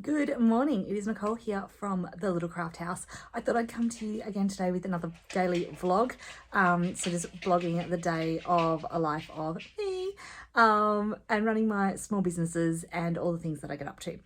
Good morning, it is Nicole here from the Little Craft House. I thought I'd come to you again today with another daily vlog. So just vlogging the day of a life of me and running my small businesses and all the things that I get up to.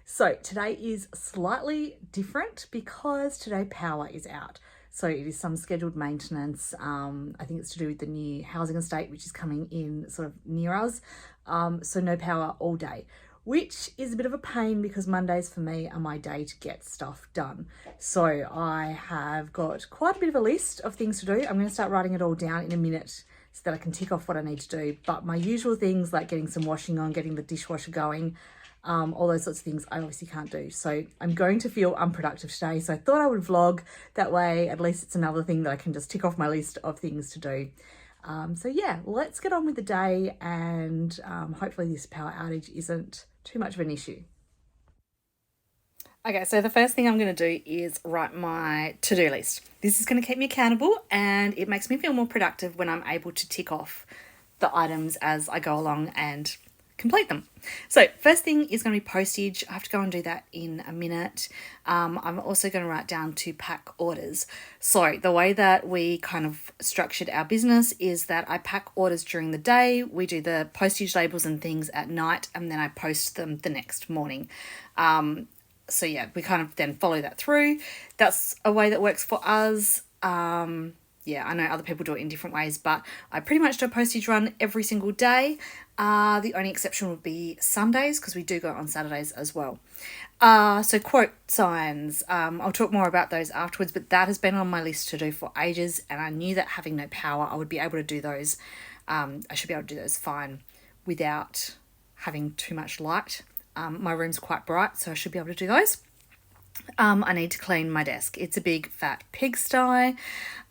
So today is slightly different because today power is out. So it is some scheduled maintenance. I think it's to do with the new housing estate, which is coming in sort of near us. So no power all day, which is a bit of a pain because Mondays for me are my day to get stuff done. So I have got quite a bit of a list of things to do. I'm going to start writing it all down in a minute so that I can tick off what I need to do. But my usual things like getting some washing on, getting the dishwasher going, all those sorts of things I obviously can't do. So I'm going to feel unproductive today. So I thought I would vlog that way. At least it's another thing that I can just tick off my list of things to do. So yeah, let's get on with the day and hopefully this power outage isn't too much of an issue. Okay, so the first thing I'm going to do is write my to-do list. This is going to keep me accountable and it makes me feel more productive when I'm able to tick off the items as I go along and complete them. So first thing is going to be postage. I have to go and do that in a minute. I'm also going to write down to pack orders. So the way that we kind of structured our business is that I pack orders during the day. We do the postage labels and things at night, and then I post them the next morning. So yeah, we kind of then follow that through. That's a way that works for us. Yeah, I know other people do it in different ways, but I pretty much do a postage run every single day. The only exception would be Sundays because we do go on Saturdays as well. So quote signs, I'll talk more about those afterwards, but that has been on my list to do for ages, and I knew that having no power, I would be able to do those. I should be able to do those fine without having too much light. My room's quite bright, so I should be able to do those. I need to clean my desk. It's a big fat pigsty,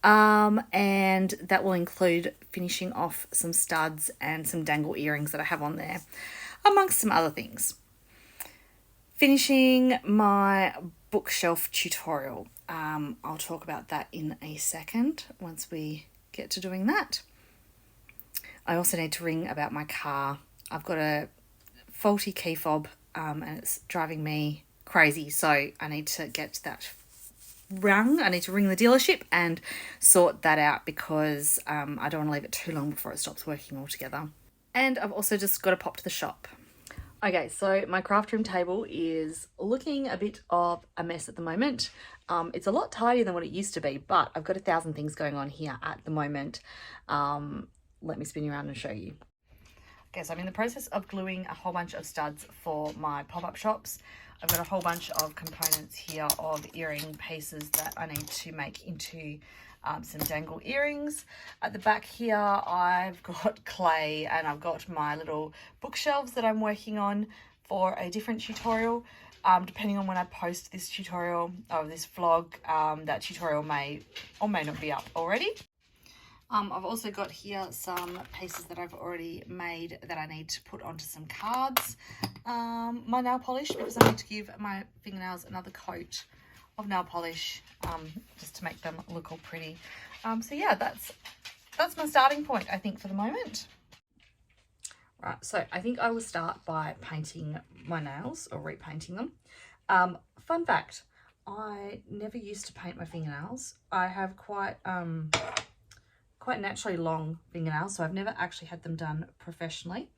and that will include finishing off some studs and some dangle earrings that I have on there, amongst some other things. Finishing my bookshelf tutorial. I'll talk about that in a second once we get to doing that. I also need to ring about my car. I've got a faulty key fob and it's driving me crazy, so I need to get that rung. I need to ring the dealership and sort that out because I don't want to leave it too long before it stops working altogether. And I've also just got to pop to the shop. Okay, so my craft room table is looking a bit of a mess at the moment. It's a lot tidier than what it used to be, but I've got 1,000 things going on here at the moment. Let me spin you around and show you. Okay, so I'm in the process of gluing a whole bunch of studs for my pop-up shops. I've got a whole bunch of components here of earring pieces that I need to make into some dangle earrings. At the back here, I've got clay and I've got my little bookshelves that I'm working on for a different tutorial. Depending on when I post this tutorial or this vlog, that tutorial may or may not be up already. I've also got here some pieces that I've already made that I need to put onto some cards. My nail polish, because I need to give my fingernails another coat of nail polish just to make them look all pretty. So yeah, that's my starting point, I think, for the moment. Right, so I think I will start by painting my nails or repainting them. Fun fact, I never used to paint my fingernails. I have quite naturally long fingernails, so I've never actually had them done professionally,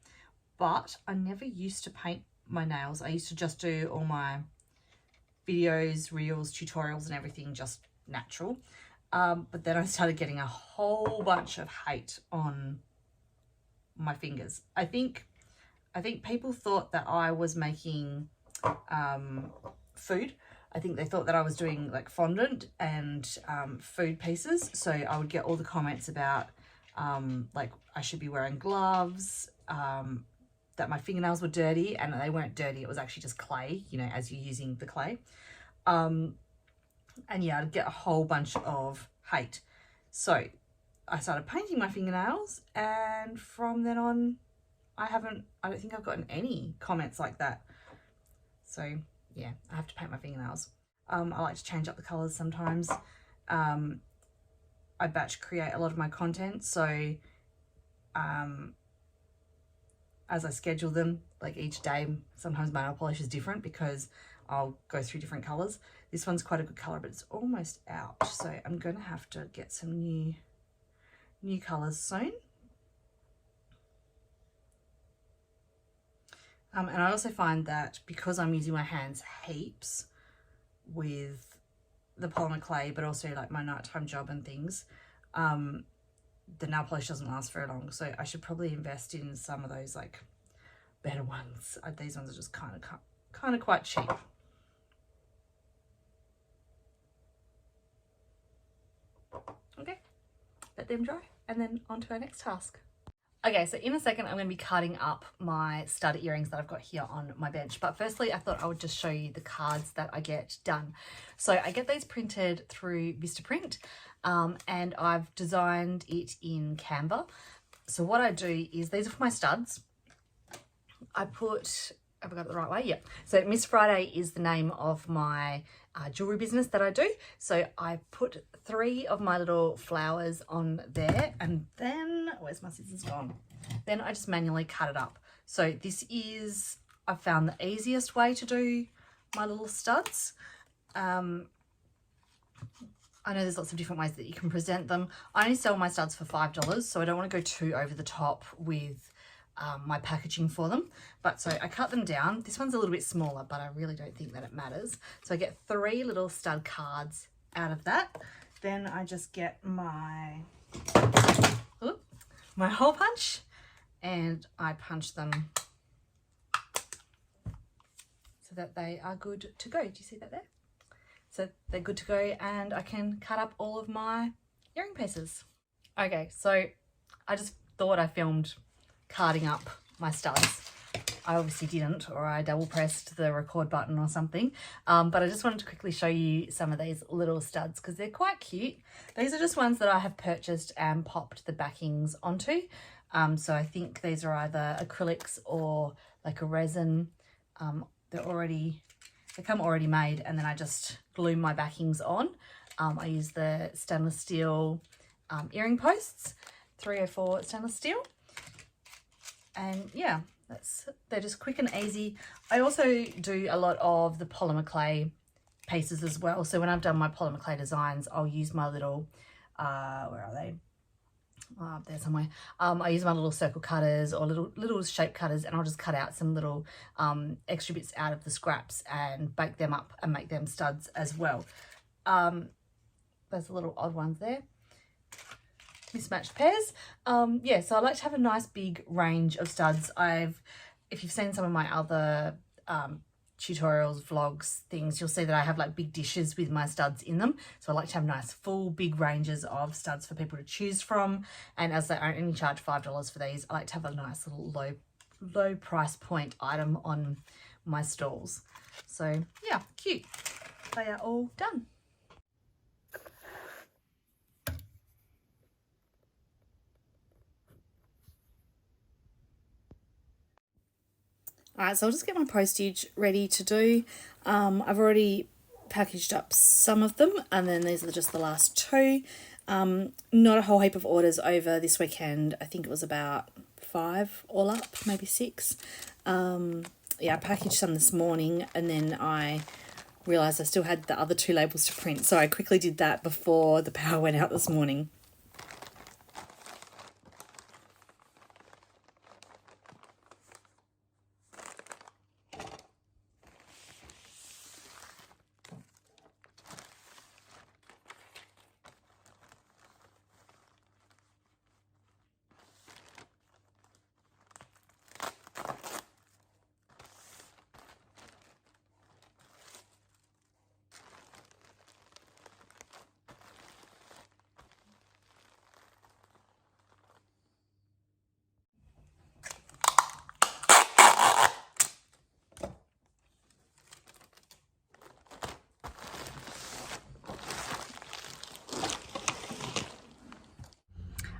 but I never used to paint my nails. I used to just do all my videos, reels, tutorials and everything just natural, but then I started getting a whole bunch of hate on my fingers. I think people thought that I was making food. I think they thought that I was doing like fondant and food pieces. So I would get all the comments about like I should be wearing gloves, that my fingernails were dirty, and they weren't dirty. It was actually just clay, you know, as you're using the clay. And yeah, I'd get a whole bunch of hate. So I started painting my fingernails, and from then on, I don't think I've gotten any comments like that. So yeah, I have to paint my fingernails. I like to change up the colours sometimes. I batch create a lot of my content, so as I schedule them, like each day. Sometimes my nail polish is different because I'll go through different colors. This one's quite a good color, but it's almost out, so I'm going to have to get some new colors soon. And I also find that because I'm using my hands heaps with the polymer clay, but also like my nighttime job and things, the nail polish doesn't last very long. So I should probably invest in some of those like better ones. These ones are just kind of quite cheap. Okay, let them dry and then on to our next task. Okay, so in a second I'm going to be cutting up my stud earrings that I've got here on my bench. But firstly, I thought I would just show you the cards that I get done. So I get these printed through Vistaprint, and I've designed it in Canva. So what I do is, these are for my studs. Have I got it the right way? Yeah. So Miss Friday is the name of my jewellery business that I do. So I put 3 of my little flowers on there, and then, where's my scissors gone? Then I just manually cut it up. So this is, I found the easiest way to do my little studs. I know there's lots of different ways that you can present them. I only sell my studs for $5, so I don't want to go too over the top with my packaging for them. But so I cut them down. This one's a little bit smaller, but I really don't think that it matters. So I get 3 little stud cards out of that. Then I just get my hole punch, and I punch them so that they are good to go. Do you see that there? So they're good to go, and I can cut up all of my earring pieces. Okay, so I just thought I filmed carding up my studs. I obviously didn't, or I double pressed the record button or something, but I just wanted to quickly show you some of these little studs because they're quite cute. These are just ones that I have purchased and popped the backings onto. So I think these are either acrylics or like a resin. They come already made, and then I just glue my backings on. I use the stainless steel earring posts, 304 stainless steel. And yeah, they're just quick and easy. I also do a lot of the polymer clay pieces as well. So when I've done my polymer clay designs, I'll use my little, where are they? Up there somewhere. I use my little circle cutters or little shape cutters, and I'll just cut out some little extra bits out of the scraps and bake them up and make them studs as well. There's the little odd ones there. Mismatched pairs. Yeah, so I like to have a nice big range of studs. If you've seen some of my other tutorials, vlogs, things, you'll see that I have like big dishes with my studs in them. So I like to have nice full big ranges of studs for people to choose from. And as I only charge $5 for these, I like to have a nice little low price point item on my stalls. So yeah, cute. They are all done. Alright, so I'll just get my postage ready to do. I've already packaged up some of them, and then these are just the last 2. Not a whole heap of orders over this weekend. I think it was about 5 all up, maybe 6. Yeah, I packaged some this morning, and then I realised I still had the other 2 labels to print, so I quickly did that before the power went out this morning.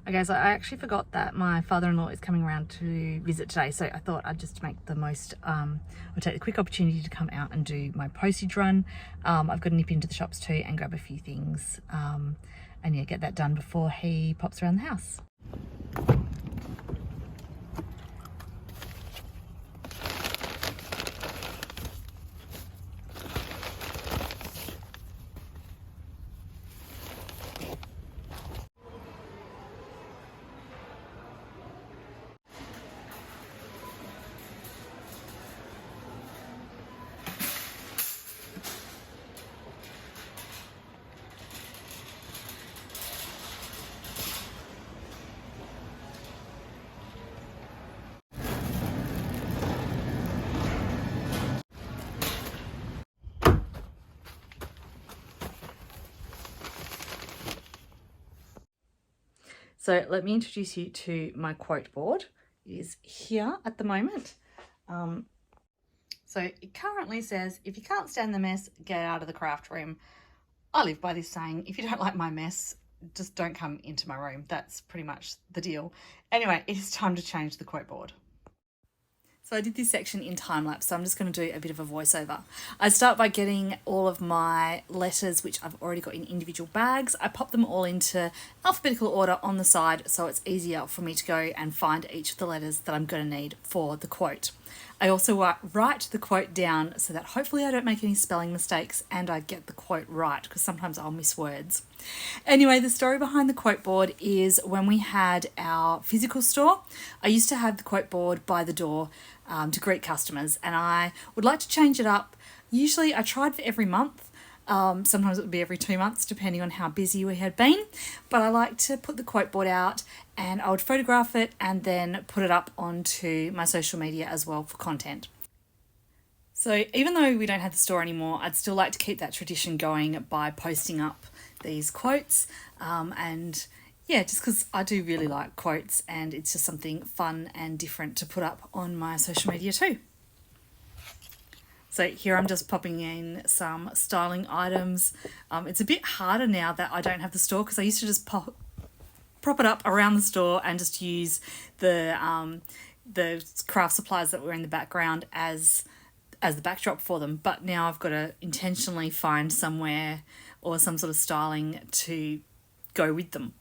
Okay, so I actually forgot that my father-in-law is coming around to visit today, so I thought I'd just make the most, I'll take the quick opportunity to come out and do my postage run. I've got to nip into the shops too and grab a few things, and yeah, get that done before he pops around the house. So let me introduce you to my quote board. It is here at the moment. So it currently says, if you can't stand the mess, get out of the craft room. I live by this saying, if you don't like my mess, just don't come into my room. That's pretty much the deal. Anyway, it is time to change the quote board. So I did this section in time lapse, so I'm just going to do a bit of a voiceover. I start by getting all of my letters, which I've already got in individual bags. I pop them all into alphabetical order on the side, so it's easier for me to go and find each of the letters that I'm going to need for the quote. I also write the quote down so that hopefully I don't make any spelling mistakes and I get the quote right, because sometimes I'll miss words. Anyway, the story behind the quote board is when we had our physical store, I used to have the quote board by the door to greet customers, and I would like to change it up. Usually I tried for every month. Sometimes it would be every 2 months, depending on how busy we had been. But I like to put the quote board out and I would photograph it and then put it up onto my social media as well for content. So even though we don't have the store anymore, I'd still like to keep that tradition going by posting up these quotes. And yeah, just because I do really like quotes and it's just something fun and different to put up on my social media too. So here I'm just popping in some styling items. It's a bit harder now that I don't have the store, because I used to just prop it up around the store and just use the craft supplies that were in the background as the backdrop for them. But now I've got to intentionally find somewhere or some sort of styling to go with them.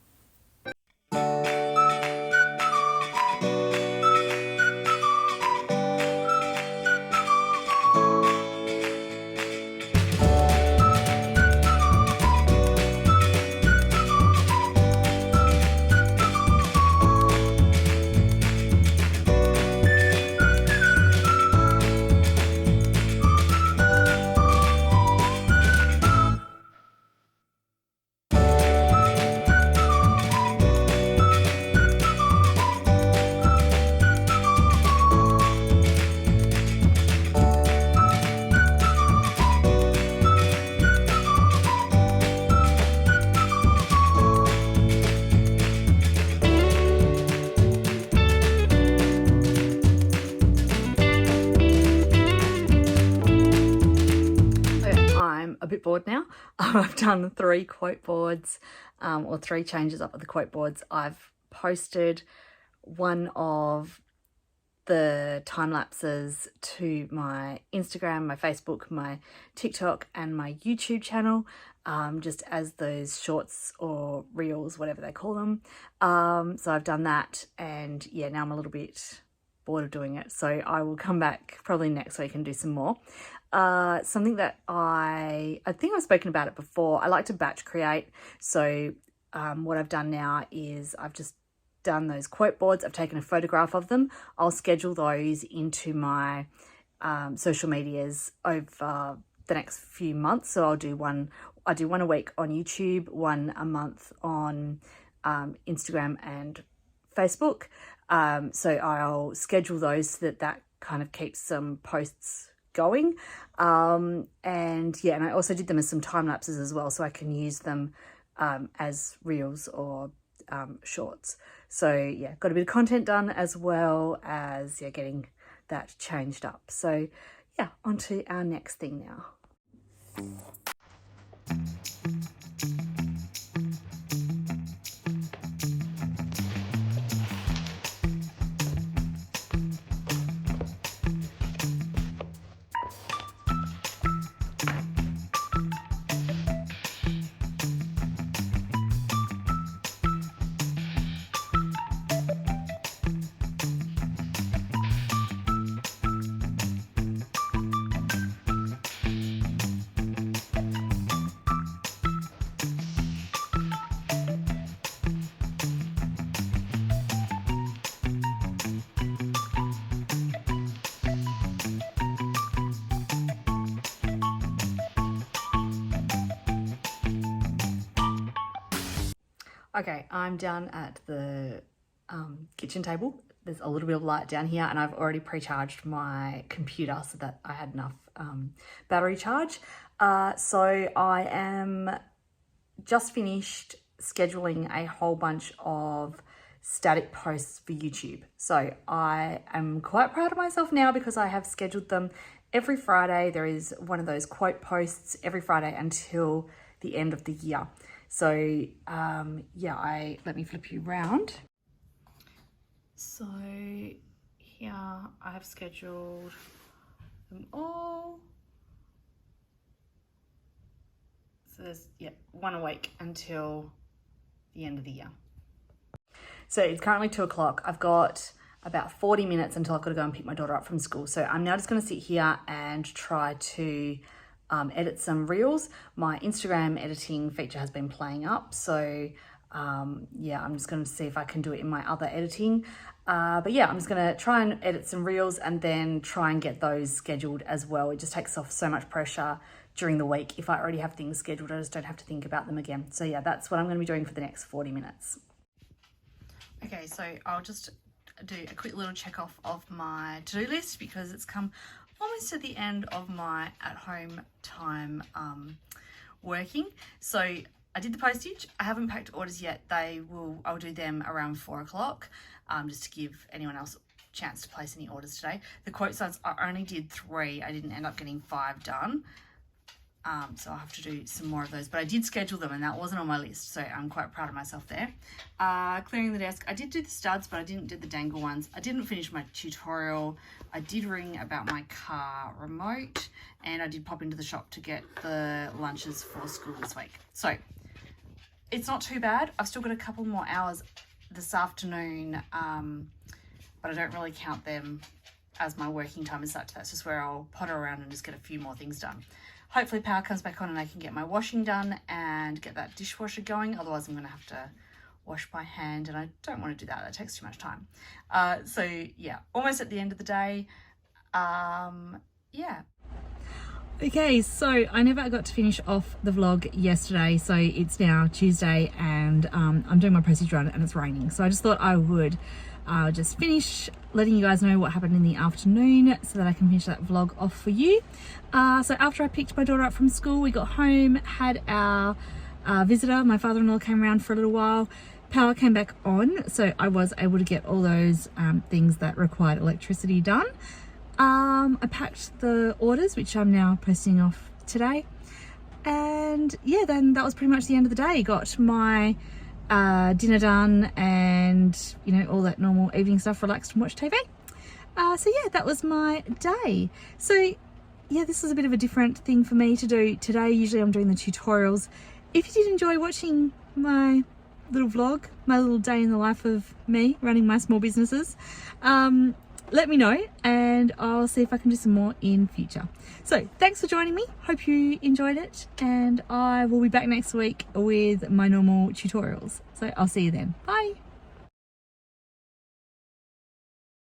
A bit bored now. I've done 3 quote boards or 3 changes up of the quote boards. I've posted one of the time lapses to my Instagram, my Facebook, my TikTok and my YouTube channel, just as those shorts or reels, whatever they call them. So I've done that, and yeah, now I'm a little bit bored of doing it, so I will come back probably next week and do some more. Something that I think I've spoken about it before, I like to batch create. So what I've done now is I've just done those quote boards. I've taken a photograph of them. I'll schedule those into my social medias over the next few months. So I do one a week on YouTube, one a month on Instagram and Facebook. So I'll schedule those so that kind of keeps some posts going. And yeah, and I also did them as some time lapses as well, so I can use them as reels or shorts. So yeah, got a bit of content done as well as getting that changed up. So yeah, on to our next thing now. Okay, I'm down at the kitchen table. There's a little bit of light down here, and I've already pre-charged my computer so that I had enough battery charge. So I am just finished scheduling a whole bunch of static posts for YouTube. So I am quite proud of myself now because I have scheduled them every Friday. There is one of those quote posts every Friday until the end of the year. So yeah, let me flip you around. So here I have scheduled them all. So there's, one a week until the end of the year. So it's currently 2 o'clock. I've got about 40 minutes until I've got to go and pick my daughter up from school. So I'm now just going to sit here and try to edit some reels. My Instagram editing feature has been playing up. So yeah, I'm just going to see if I can do it in my other editing. But yeah, I'm just going to try and edit some reels and then try and get those scheduled as well. It just takes off so much pressure during the week. If I already have things scheduled, I just don't have to think about them again. So yeah, that's what I'm going to be doing for the next 40 minutes. Okay, so I'll just do a quick little check off of my to-do list because it's come almost to the end of my at-home time working. So I did the postage. I haven't packed orders yet. I'll do them around 4 o'clock just to give anyone else a chance to place any orders today. The quote sites, I only did 3. I didn't end up getting 5 done. So I'll have to do some more of those, but I did schedule them and that wasn't on my list, so I'm quite proud of myself there. Clearing the desk, I did do the studs, but I didn't do the dangle ones. I didn't finish my tutorial. I did ring about my car remote, and I did pop into the shop to get the lunches for school this week. So it's not too bad. I've still got a couple more hours this afternoon, but I don't really count them as my working time as such. That's just where I'll potter around and just get a few more things done. Hopefully power comes back on and I can get my washing done and get that dishwasher going. Otherwise I'm going to have to wash by hand and I don't want to do that. That takes too much time. So yeah, almost at the end of the day. Yeah. Okay, so I never got to finish off the vlog yesterday. So it's now Tuesday and I'm doing my postage run and it's raining. So I just thought I would just finish letting you guys know what happened in the afternoon so that I can finish that vlog off for you. So after I picked my daughter up from school, we got home, had our visitor. My father-in-law came around for a little while. Power came back on, so I was able to get all those things that required electricity done. I packed the orders, which I'm now posting off today. And yeah, then that was pretty much the end of the day. Got my dinner done and, you know, all that normal evening stuff, relaxed and watch TV. So yeah, that was my day. So yeah, this was a bit of a different thing for me to do today. Usually I'm doing the tutorials. If you did enjoy watching my little vlog, my little day in the life of me running my small businesses, let me know and I'll see if I can do some more in future. So thanks for joining me. Hope you enjoyed it and I will be back next week with my normal tutorials. So I'll see you then. Bye.